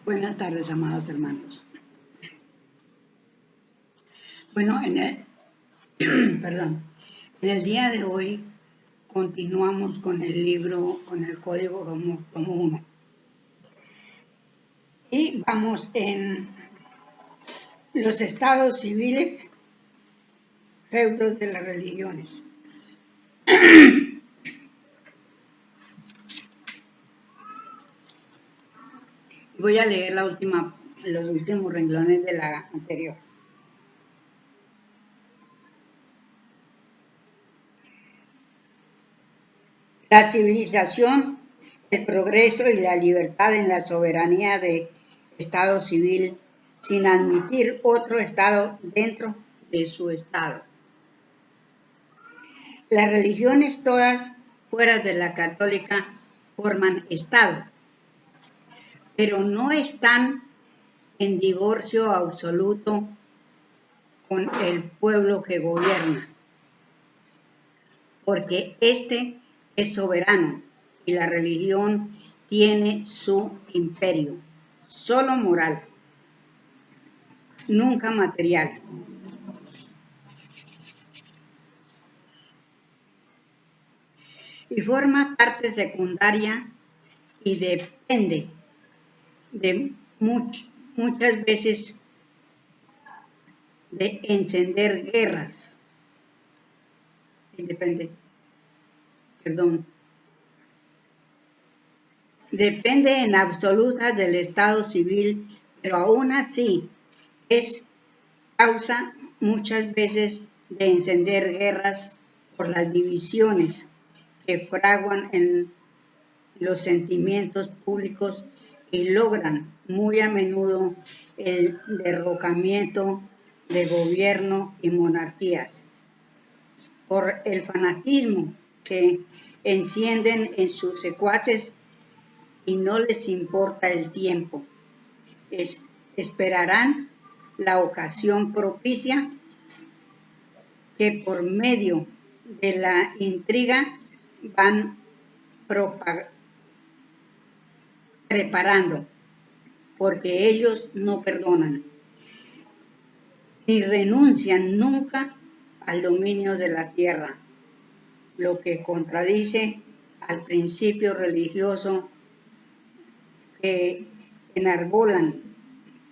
Buenas tardes, amados hermanos. Bueno, perdón, en el día de hoy continuamos con el libro, con el Código tomo 1. Y vamos en los estados civiles, feudos de las religiones. Voy a leer los últimos renglones de la anterior. La civilización, el progreso y la libertad en la soberanía de Estado civil sin admitir otro Estado dentro de su Estado. Las religiones todas fuera de la católica forman Estado, pero no están en divorcio absoluto con el pueblo que gobierna, porque éste es soberano y la religión tiene su imperio, solo moral, nunca material. Y forma parte secundaria y depende de muchas veces de encender guerras. Depende en absoluta del Estado civil, pero aún así es causa muchas veces de encender guerras por las divisiones que fraguan en los sentimientos públicos y logran muy a menudo el derrocamiento de gobierno y monarquías por el fanatismo que encienden en sus secuaces y no les importa el tiempo. Esperarán la ocasión propicia que por medio de la intriga van preparando, porque ellos no perdonan ni renuncian nunca al dominio de la tierra, lo que contradice al principio religioso que enarbolan,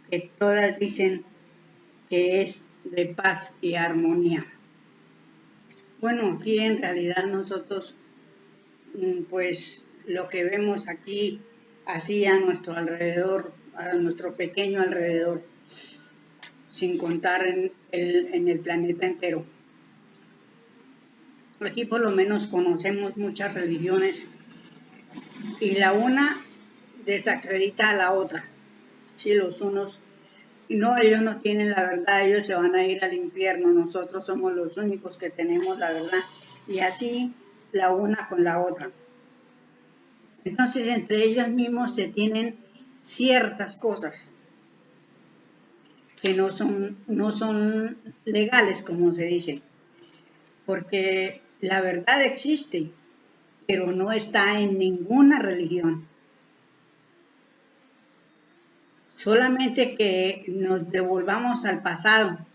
que todas dicen que es de paz y armonía. Bueno, aquí en realidad nosotros, pues lo que vemos aquí, así a nuestro alrededor, a nuestro pequeño alrededor, sin contar en el planeta entero. Aquí por lo menos conocemos muchas religiones y la una desacredita a la otra. Si los unos, no, ellos no tienen la verdad, ellos se van a ir al infierno, nosotros somos los únicos que tenemos la verdad. Y así la una con la otra. Entonces entre ellos mismos se tienen ciertas cosas que no son legales, como se dice, porque la verdad existe, pero no está en ninguna religión. Solamente que nos devolvamos al pasado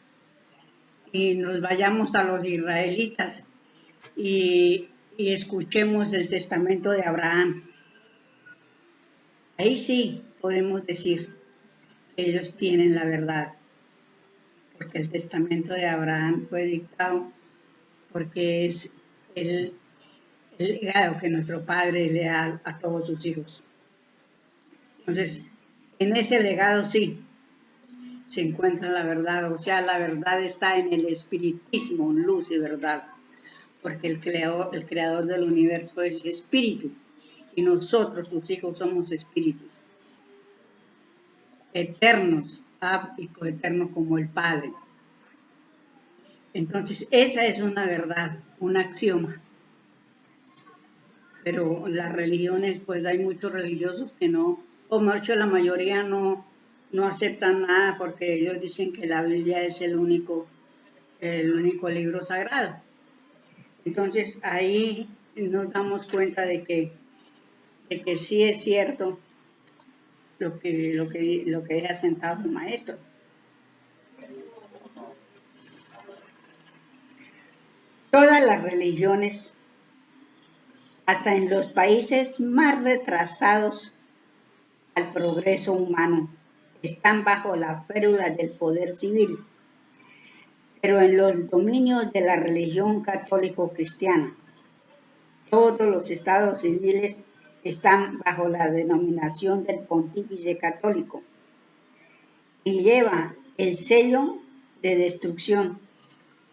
y nos vayamos a los israelitas y escuchemos el testamento de Abraham. Ahí sí podemos decir que ellos tienen la verdad, porque el testamento de Abraham fue dictado porque es el legado que nuestro Padre le da a todos sus hijos. Entonces, en ese legado sí se encuentra la verdad, o sea, la verdad está en el espiritismo, luz y verdad, porque el creador del universo es espíritu y nosotros, sus hijos, somos espíritus eternos, y coeternos como el Padre. Entonces, esa es una verdad, un axioma. Pero las religiones, pues hay muchos religiosos que no, o mucho la mayoría no aceptan nada porque ellos dicen que la Biblia es el único libro sagrado. Entonces ahí nos damos cuenta de que sí es cierto lo que deja sentado el maestro. Todas las religiones, hasta en los países más retrasados al progreso humano, están bajo la férula del poder civil, pero en los dominios de la religión católico-cristiana, todos los estados civiles están bajo la denominación del pontífice católico y lleva el sello de destrucción.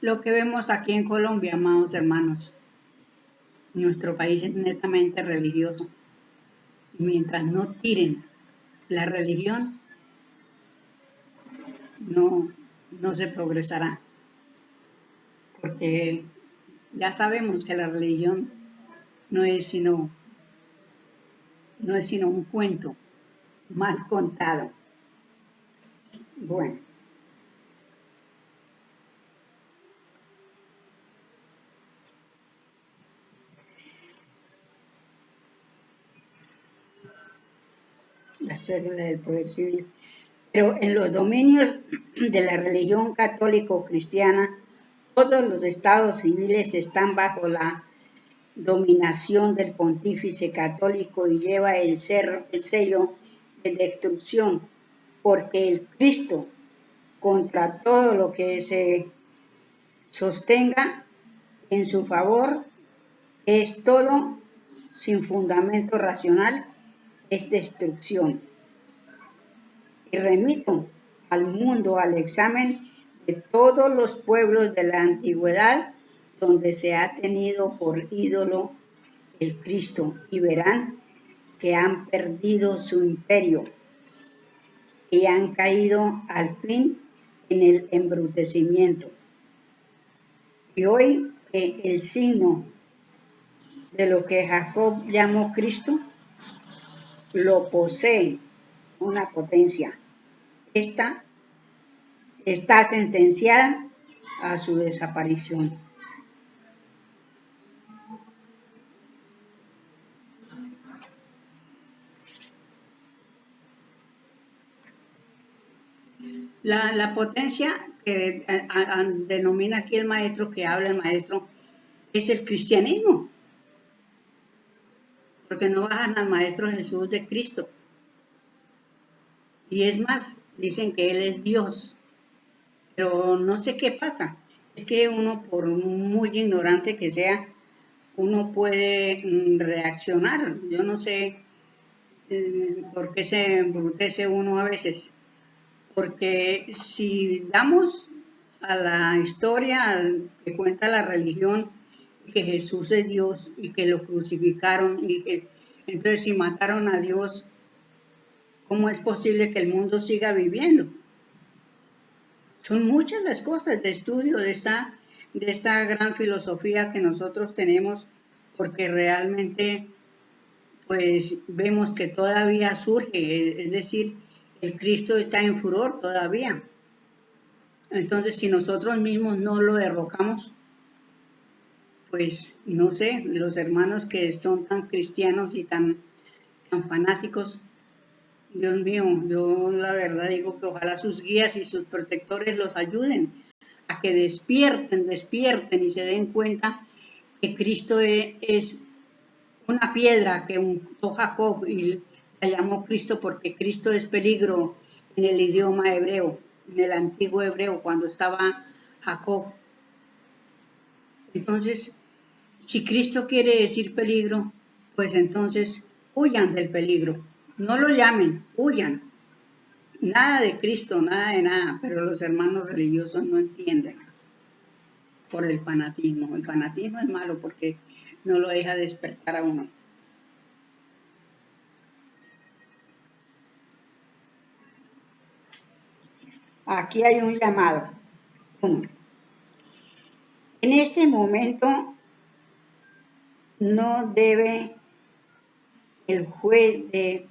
Lo que vemos aquí en Colombia, amados hermanos, nuestro país es netamente religioso. Y mientras no tiren la religión, no se progresará. Porque ya sabemos que la religión no es sino un cuento mal contado. Bueno. La célula del poder civil. Pero en los dominios de la religión católico-cristiana, todos los estados civiles están bajo la dominación del pontífice católico y lleva el sello de destrucción, porque el Cristo, contra todo lo que se sostenga en su favor, es todo sin fundamento racional, es destrucción. Y remito al mundo al examen de todos los pueblos de la antigüedad donde se ha tenido por ídolo el Cristo, y verán que han perdido su imperio y han caído al fin en el embrutecimiento. Y hoy el signo de lo que Jacob llamó Cristo lo posee una potencia. Esta está sentenciada a su desaparición. La potencia que denomina aquí el maestro, que habla el maestro, es el cristianismo, porque no bajan al maestro Jesús de Cristo. Y es más, dicen que Él es Dios, pero no sé qué pasa. Es que uno, por muy ignorante que sea, uno puede reaccionar. Yo no sé por qué se embrutece uno a veces. Porque si damos a la historia que cuenta la religión, que Jesús es Dios y que lo crucificaron, y que entonces si mataron a Dios, ¿cómo es posible que el mundo siga viviendo? Son muchas las cosas de estudio de esta gran filosofía que nosotros tenemos, porque realmente pues vemos que todavía surge, es decir, el Cristo está en furor todavía. Entonces, si nosotros mismos no lo derrocamos, pues no sé, los hermanos que son tan cristianos y tan fanáticos, Dios mío, yo la verdad digo que ojalá sus guías y sus protectores los ayuden a que despierten y se den cuenta que Cristo es una piedra que untó Jacob y la llamó Cristo porque Cristo es peligro en el idioma hebreo, en el antiguo hebreo, cuando estaba Jacob. Entonces, si Cristo quiere decir peligro, pues entonces huyan del peligro. No lo llamen, huyan. Nada de Cristo, nada de nada, pero los hermanos religiosos no entienden por el fanatismo. El fanatismo es malo porque no lo deja despertar a uno. Aquí hay un llamado. En este momento no debe el juez de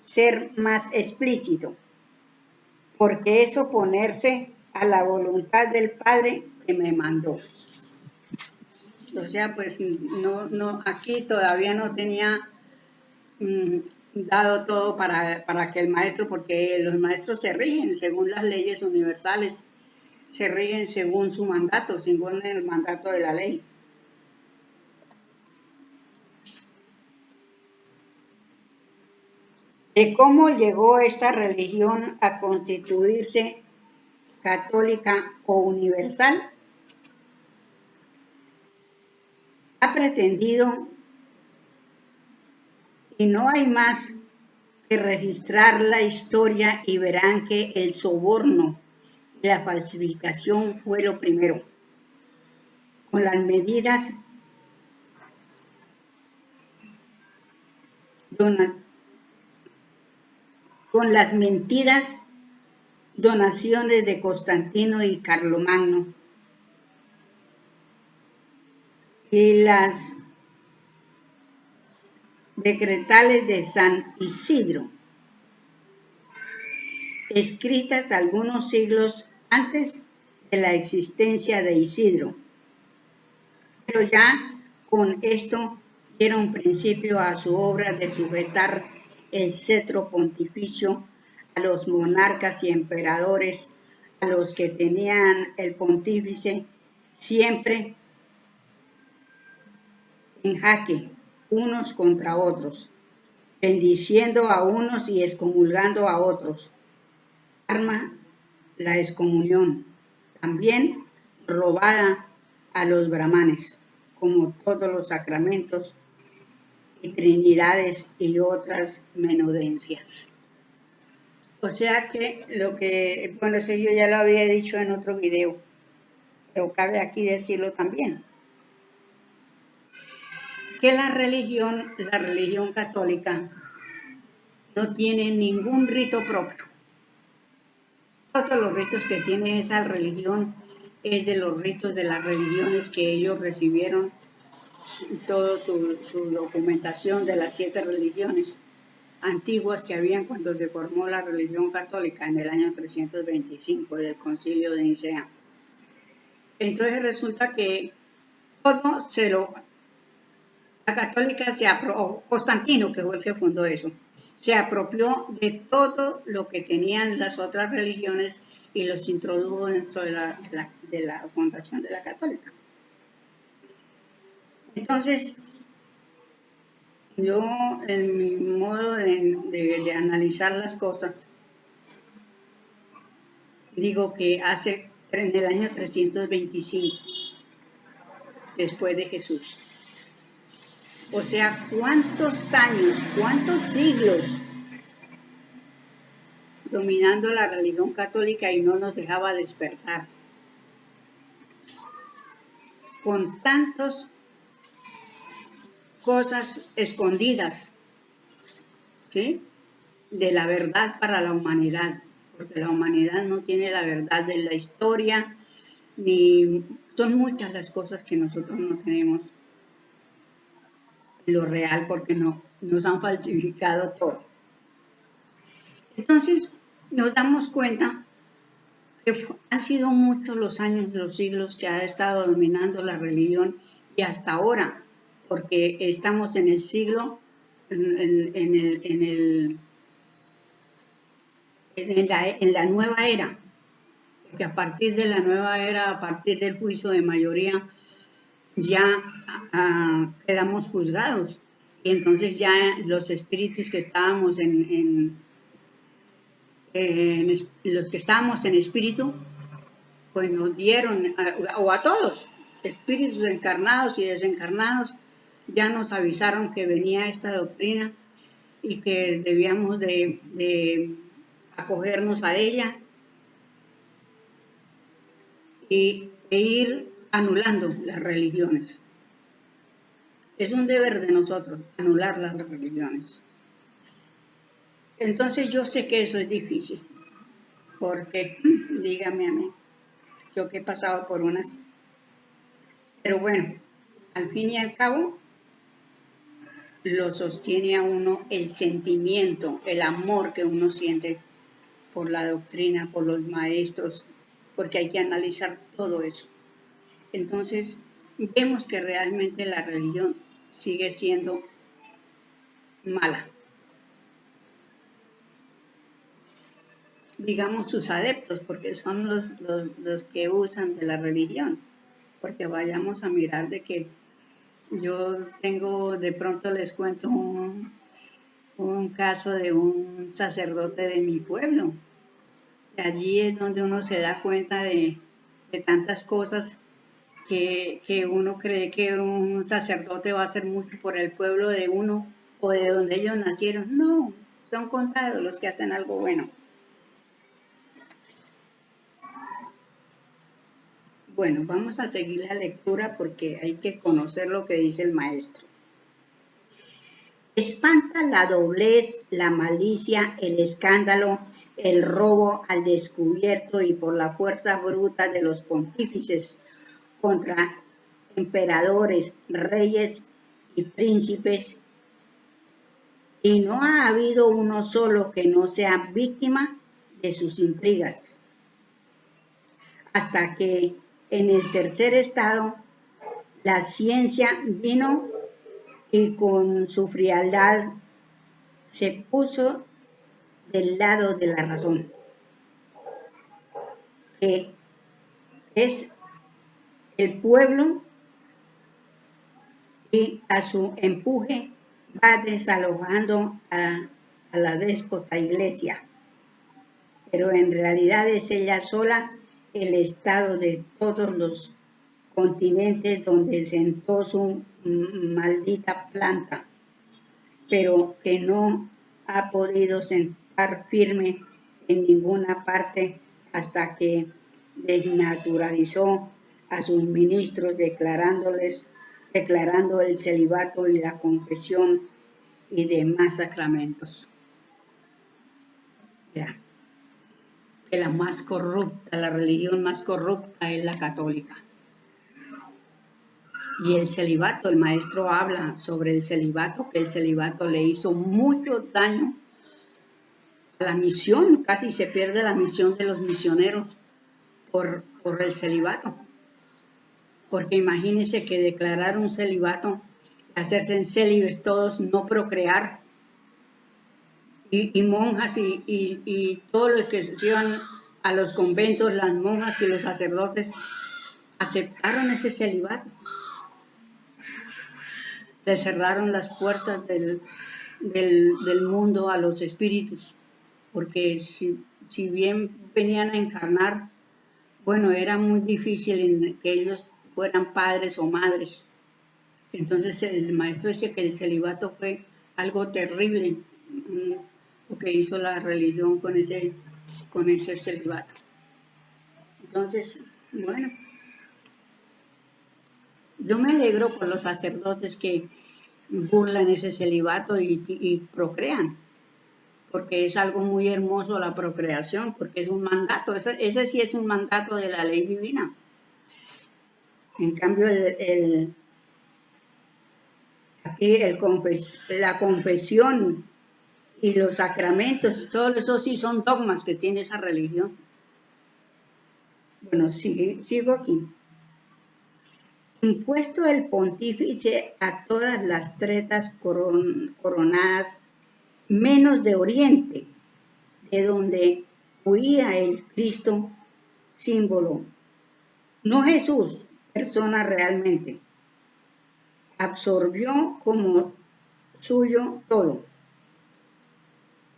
ser más explícito, porque es oponerse a la voluntad del Padre que me mandó. O sea, pues no, aquí todavía no tenía dado todo para que el maestro, porque los maestros se rigen según las leyes universales, se rigen según su mandato, según el mandato de la ley. De cómo llegó esta religión a constituirse católica o universal, ha pretendido, y no hay más que registrar la historia y verán que el soborno y la falsificación fue lo primero. Con las medidas con las mentiras donaciones de Constantino y Carlomagno y las decretales de San Isidro, escritas algunos siglos antes de la existencia de Isidro. Pero ya con esto dieron principio a su obra de sujetar el cetro pontificio a los monarcas y emperadores, a los que tenían el pontífice siempre en jaque, unos contra otros, bendiciendo a unos y excomulgando a otros. Arma la excomunión, también robada a los brahmanes, como todos los sacramentos y trinidades y otras menudencias. O sea que bueno, eso yo ya lo había dicho en otro video, pero cabe aquí decirlo también, que la religión católica no tiene ningún rito propio. Todos los ritos que tiene esa religión es de los ritos de las religiones que ellos recibieron, toda su documentación de las 7 religiones antiguas que habían cuando se formó la religión católica en el año 325 del Concilio de Nicea. Entonces resulta que todo la católica se apropió, Constantino, que fue el que fundó eso, se apropió de todo lo que tenían las otras religiones y los introdujo dentro de la fundación de la católica. Entonces, yo en mi modo de analizar las cosas, digo que en el año 325, después de Jesús. O sea, ¿cuántos años, cuántos siglos dominando la religión católica y no nos dejaba despertar? Con tantas cosas escondidas, ¿sí?, de la verdad para la humanidad, porque la humanidad no tiene la verdad de la historia, ni son muchas las cosas que nosotros no tenemos en lo real, porque nos han falsificado todo. Entonces nos damos cuenta que han sido muchos los años, los siglos que ha estado dominando la religión y hasta ahora, porque estamos en el siglo, en la nueva era, porque a partir de la nueva era, a partir del juicio de mayoría, ya quedamos juzgados y entonces ya los espíritus que estábamos los que estábamos en espíritu, pues nos dieron, o a todos, espíritus encarnados y desencarnados, ya nos avisaron que venía esta doctrina y que debíamos de acogernos a ella e ir anulando las religiones. Es un deber de nosotros anular las religiones. Entonces yo sé que eso es difícil, porque dígame a mí, yo que he pasado por unas, pero bueno, al fin y al cabo lo sostiene a uno el sentimiento, el amor que uno siente por la doctrina, por los maestros, porque hay que analizar todo eso. Entonces vemos que realmente la religión sigue siendo mala, digamos, sus adeptos, porque son los que usan de la religión. Porque vayamos a mirar de que yo tengo, de pronto les cuento un caso de un sacerdote de mi pueblo. Y allí es donde uno se da cuenta de tantas cosas que uno cree que un sacerdote va a hacer mucho por el pueblo de uno o de donde ellos nacieron. No, son contados los que hacen algo bueno. Bueno, vamos a seguir la lectura porque hay que conocer lo que dice el maestro. Espanta la doblez, la malicia, el escándalo, el robo al descubierto y por la fuerza bruta de los pontífices contra emperadores, reyes y príncipes, y no ha habido uno solo que no sea víctima de sus intrigas, hasta que en el tercer estado la ciencia vino y con su frialdad se puso del lado de la razón, que es el pueblo, y a su empuje va desalojando a la déspota iglesia, pero en realidad es ella sola el estado de todos los continentes donde sentó su maldita planta, pero que no ha podido sentar firme en ninguna parte hasta que desnaturalizó a sus ministros declarando el celibato y la confesión y demás sacramentos. Ya, que la más corrupta, la religión más corrupta es la católica. Y el celibato, el maestro habla sobre el celibato, que el celibato le hizo mucho daño a la misión, casi se pierde la misión de los misioneros por el celibato. Porque imagínense que declarar un celibato, hacerse célibes todos, no procrear, y monjas y todos los que se iban a los conventos, las monjas y los sacerdotes, aceptaron ese celibato. Le cerraron las puertas del mundo a los espíritus, porque si bien venían a encarnar, bueno, era muy difícil que ellos fueran padres o madres. Entonces el maestro dice que el celibato fue algo terrible, lo que hizo la religión con ese celibato. Entonces, bueno, yo me alegro por los sacerdotes que burlan ese celibato y procrean, porque es algo muy hermoso la procreación, porque es un mandato, ese sí es un mandato de la ley divina. En cambio, aquí la confesión y los sacramentos, todo eso sí son dogmas que tiene esa religión. Bueno, sigo aquí. Impuesto el pontífice a todas las tretas coronadas, menos de Oriente, de donde huía el Cristo símbolo, no Jesús, persona realmente, absorbió como suyo todo,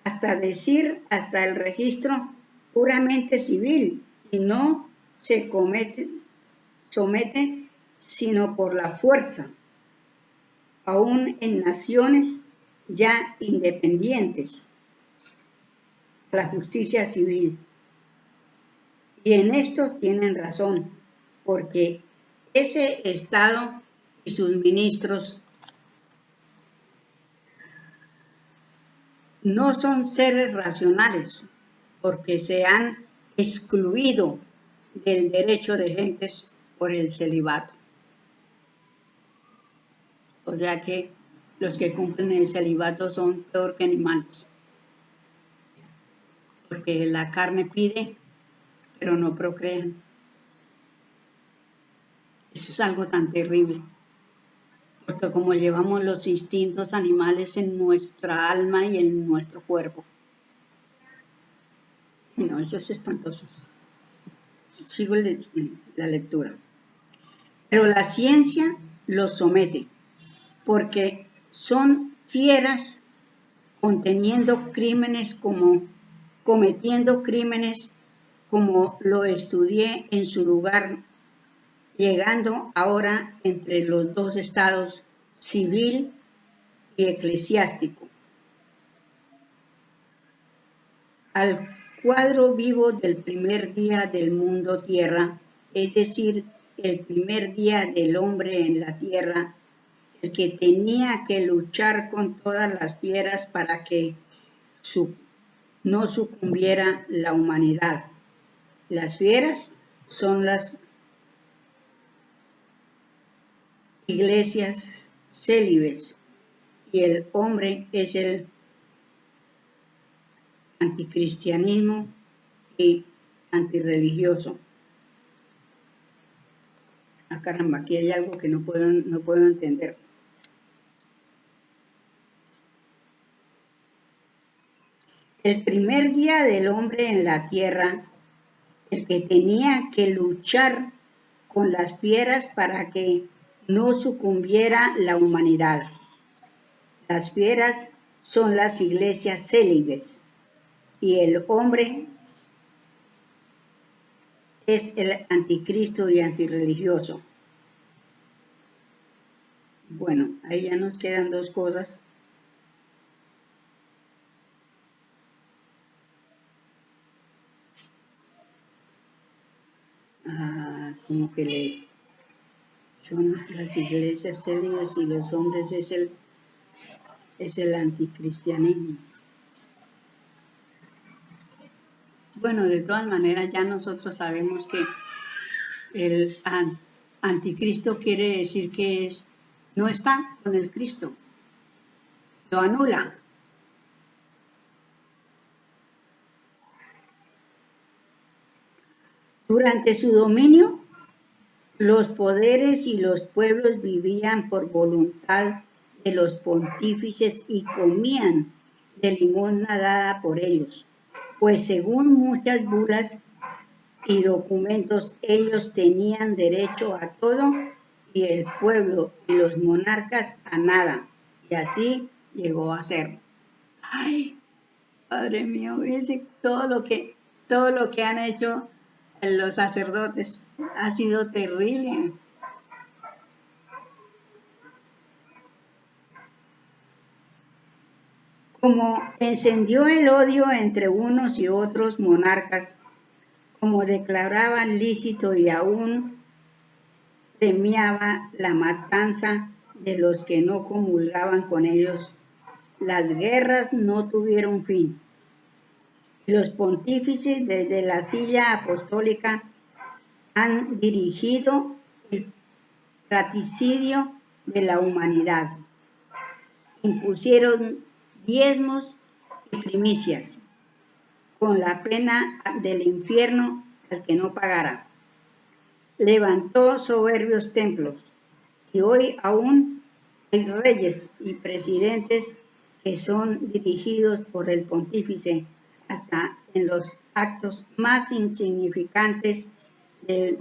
hasta el registro puramente civil, y no se somete sino por la fuerza, aún en naciones ya independientes, a la justicia civil. Y en esto tienen razón, porque ese Estado y sus ministros no son seres racionales, porque se han excluido del derecho de gentes por el celibato. O sea que los que cumplen el celibato son peor que animales, porque la carne pide, pero no procrean. Eso es algo tan terrible, porque como llevamos los instintos animales en nuestra alma y en nuestro cuerpo. No, eso es espantoso. Sigo la lectura. Pero la ciencia los somete, porque son fieras cometiendo crímenes como lo estudié en su lugar, llegando ahora entre los dos estados, civil y eclesiástico, al cuadro vivo del primer día del mundo tierra, es decir, el primer día del hombre en la tierra, el que tenía que luchar con todas las fieras para que no sucumbiera la humanidad. Las fieras son las iglesias célibes y el hombre es el anticristianismo y antirreligioso. Ah, caramba, aquí hay algo que no puedo entender. El primer día del hombre en la tierra, el que tenía que luchar con las fieras para que no sucumbiera la humanidad. Las fieras son las iglesias célibes y el hombre es el anticristo y antirreligioso. Bueno, ahí ya nos quedan dos cosas. Como que son las iglesias célibes y los hombres es el anticristianismo. Bueno, de todas maneras ya nosotros sabemos que el anticristo quiere decir que no está con el Cristo, lo anula. Durante su dominio, los poderes y los pueblos vivían por voluntad de los pontífices y comían de limosna dada por ellos, pues según muchas bulas y documentos ellos tenían derecho a todo y el pueblo y los monarcas a nada, y así llegó a ser. Ay, Padre mío, todo lo que han hecho los sacerdotes ha sido terrible. Como encendió el odio entre unos y otros monarcas, como declaraban lícito y aún premiaba la matanza de los que no comulgaban con ellos, las guerras no tuvieron fin. Los pontífices desde la silla apostólica han dirigido el fratricidio de la humanidad. Impusieron diezmos y primicias, con la pena del infierno al que no pagara. Levantó soberbios templos, y hoy aún hay reyes y presidentes que son dirigidos por el pontífice hasta en los actos más insignificantes de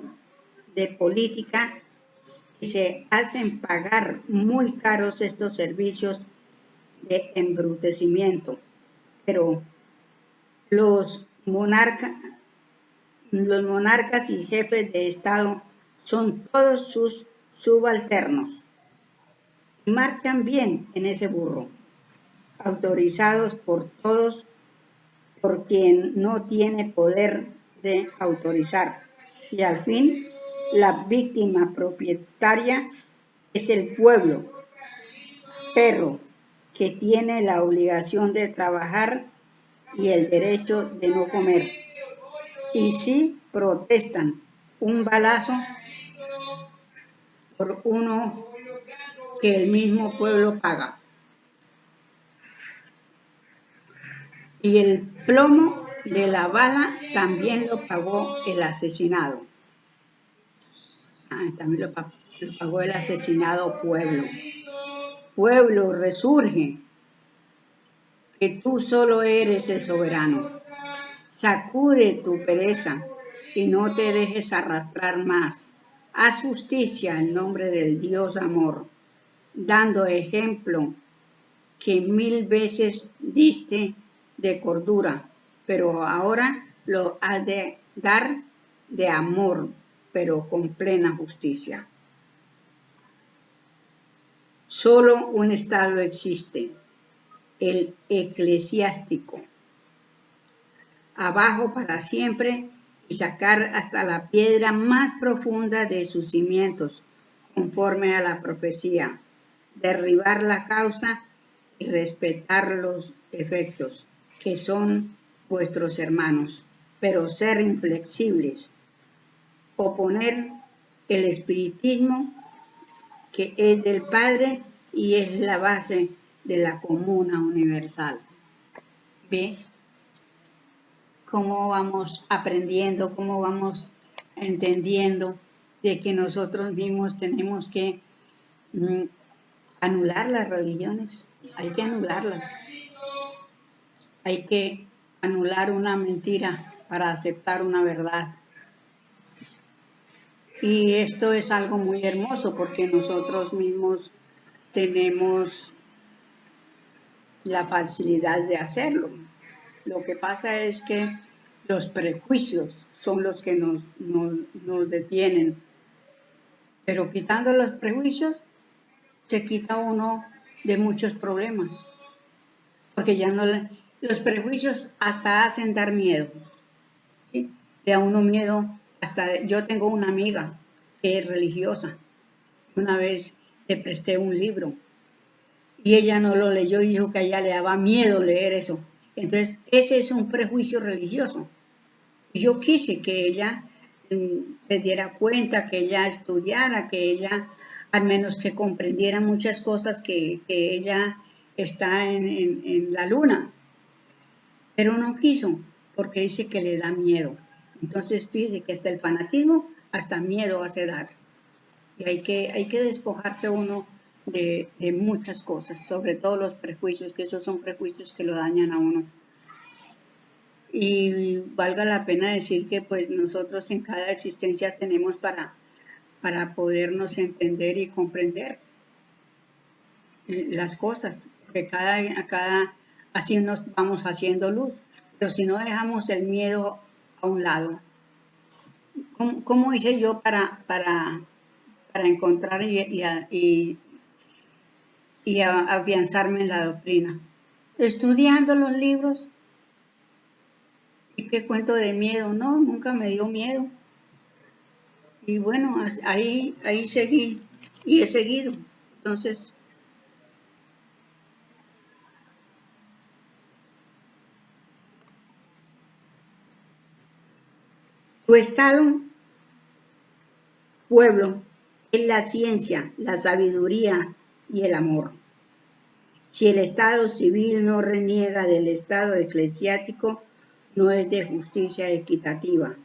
política, y se hacen pagar muy caros estos servicios de embrutecimiento. Pero los monarcas y jefes de Estado son todos sus subalternos y marchan bien en ese burro, autorizados por todos por quien no tiene poder de autorizar. Y al fin, la víctima propietaria es el pueblo, perro, que tiene la obligación de trabajar y el derecho de no comer. Y si protestan un balazo por uno que el mismo pueblo paga. Y el plomo de la bala también lo pagó el asesinado. También lo pagó el asesinado pueblo. Pueblo, resurge, que tú solo eres el soberano. Sacude tu pereza y no te dejes arrastrar más. Haz justicia en nombre del Dios amor, dando ejemplo que 1000 veces diste de cordura, pero ahora lo has de dar de amor, pero con plena justicia. Solo un estado existe, el eclesiástico, abajo para siempre y sacar hasta la piedra más profunda de sus cimientos, conforme a la profecía, derribar la causa y respetar los efectos, que son vuestros hermanos, pero ser inflexibles, oponer el espiritismo que es del Padre y es la base de la comuna universal. ¿Ve cómo vamos aprendiendo, cómo vamos entendiendo de que nosotros mismos tenemos que anular las religiones? Hay que anularlas. Hay que anular una mentira para aceptar una verdad. Y esto es algo muy hermoso porque nosotros mismos tenemos la facilidad de hacerlo. Lo que pasa es que los prejuicios son los que nos detienen. Pero quitando los prejuicios, se quita uno de muchos problemas. Porque ya no los prejuicios hasta hacen dar miedo. ¿Sí? Le da uno miedo. Hasta yo tengo una amiga que es religiosa. Una vez le presté un libro y ella no lo leyó y dijo que a ella le daba miedo leer eso. Entonces, ese es un prejuicio religioso. Y yo quise que ella se diera cuenta, que ella estudiara, que ella al menos que comprendiera muchas cosas, que ella está en la luna. Pero no quiso, porque dice que le da miedo. Entonces, fíjese que hasta el fanatismo, hasta miedo hace dar. Y hay que despojarse uno de muchas cosas, sobre todo los prejuicios, que esos son prejuicios que lo dañan a uno. Y valga la pena decir que pues nosotros en cada existencia tenemos para podernos entender y comprender las cosas, que cada así nos vamos haciendo luz, pero si no dejamos el miedo a un lado, ¿cómo hice yo para encontrar y afianzarme en la doctrina? Estudiando los libros. ¿Y qué cuento de miedo? No, nunca me dio miedo. Y bueno, ahí seguí y he seguido. Entonces, tu estado, pueblo, es la ciencia, la sabiduría y el amor. Si el estado civil no reniega del estado eclesiástico, no es de justicia equitativa,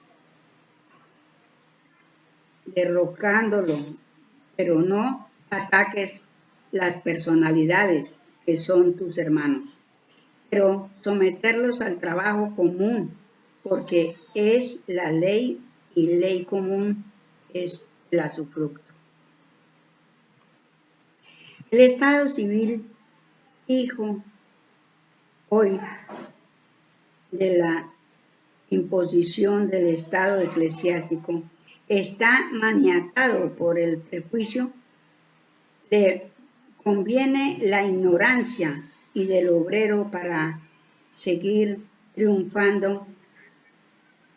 derrocándolo, pero no ataques las personalidades que son tus hermanos, pero someterlos al trabajo común, porque es la ley y ley común es el usufructo. El estado civil, hijo hoy de la imposición del estado eclesiástico, está maniatado por el prejuicio, le conviene la ignorancia y del obrero para seguir triunfando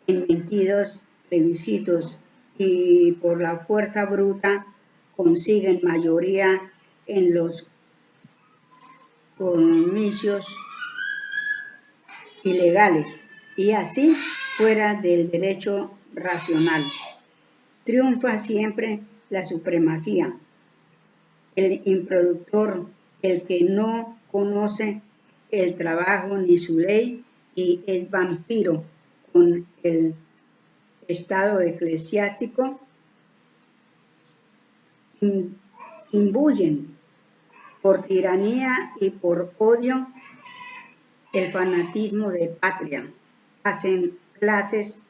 en mentidos plebiscitos y por la fuerza bruta consiguen mayoría en los comicios ilegales y así fuera del derecho racional. Triunfa siempre la supremacía, el improductor, el que no conoce el trabajo ni su ley y es vampiro con el estado eclesiástico, imbuyen por tiranía y por odio el fanatismo de patria hacen clases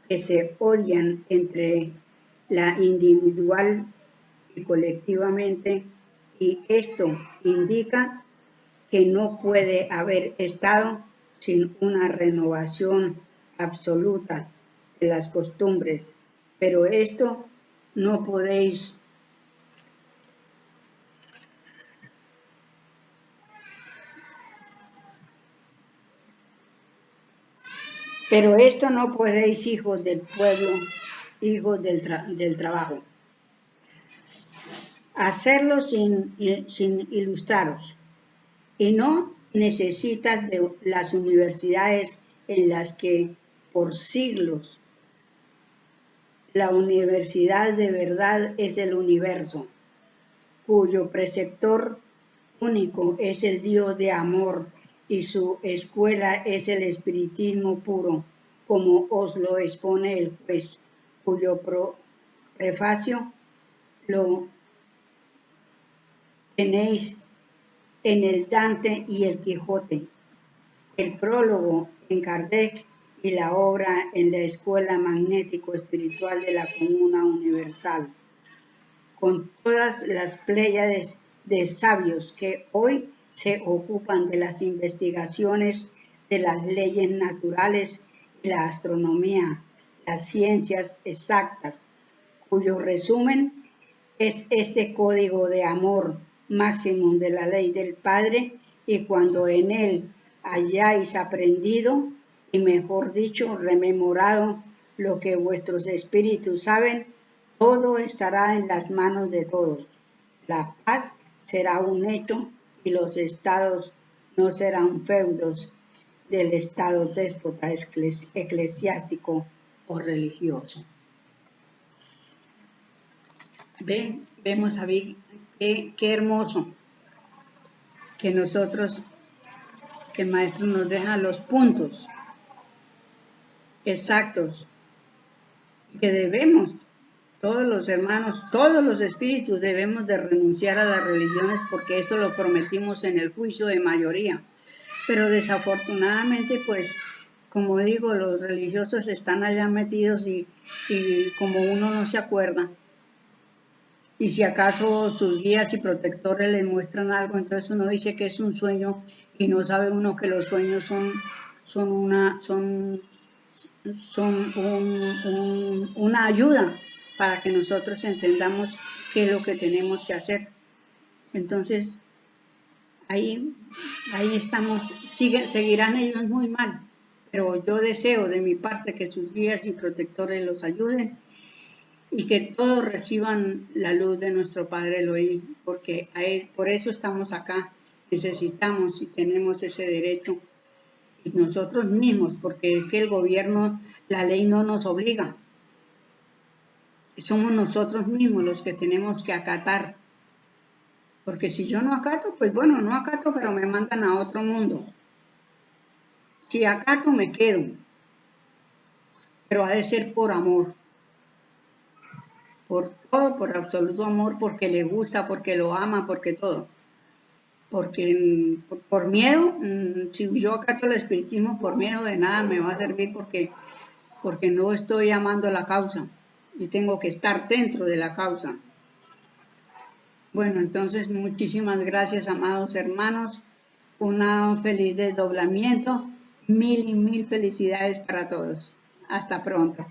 que se odian entre la individual y colectivamente, y esto indica que no puede haber Estado sin una renovación absoluta de las costumbres, pero esto no podéis hijos del pueblo, hijos del trabajo, hacerlo sin ilustraros. Y no necesitas de las universidades en las que por siglos la universidad de verdad es el universo, cuyo preceptor único es el Dios de amor y su escuela es el espiritismo puro, como os lo expone el juez, cuyo prefacio lo tenéis en el Dante y el Quijote, el prólogo en Kardec y la obra en la Escuela Magnético-Espiritual de la Comuna Universal, con todas las pléyades de sabios que hoy se ocupan de las investigaciones de las leyes naturales y la astronomía, las ciencias exactas, cuyo resumen es este código de amor máximo de la ley del Padre, y cuando en él hayáis aprendido, y mejor dicho, rememorado lo que vuestros espíritus saben, todo estará en las manos de todos. La paz será un hecho y los estados no serán feudos del estado déspota eclesiástico o religioso. Vemos a ver qué hermoso que nosotros, que el maestro nos deja los puntos exactos, que debemos, todos los hermanos, todos los espíritus debemos de renunciar a las religiones, porque eso lo prometimos en el juicio de mayoría. Pero desafortunadamente, pues, como digo, los religiosos están allá metidos y como uno no se acuerda, y si acaso sus guías y protectores le muestran algo, entonces uno dice que es un sueño y no sabe uno que los sueños son una ayuda para que nosotros entendamos qué es lo que tenemos que hacer. Entonces, ahí estamos, seguirán ellos muy mal, pero yo deseo de mi parte que sus guías y protectores los ayuden y que todos reciban la luz de nuestro Padre Elohim, porque por eso estamos acá, necesitamos y tenemos ese derecho, y nosotros mismos, porque es que el gobierno, la ley no nos obliga, somos nosotros mismos los que tenemos que acatar, porque si yo no acato, pues bueno, no acato, pero me mandan a otro mundo. Si acato, me quedo, pero ha de ser por amor, por todo, por absoluto amor, porque le gusta, porque lo ama, porque todo. Porque por miedo, si yo acato el espiritismo por miedo, de nada me va a servir, porque no estoy amando la causa y tengo que estar dentro de la causa. Bueno, entonces muchísimas gracias, amados hermanos, un feliz desdoblamiento, mil y mil felicidades para todos. Hasta pronto.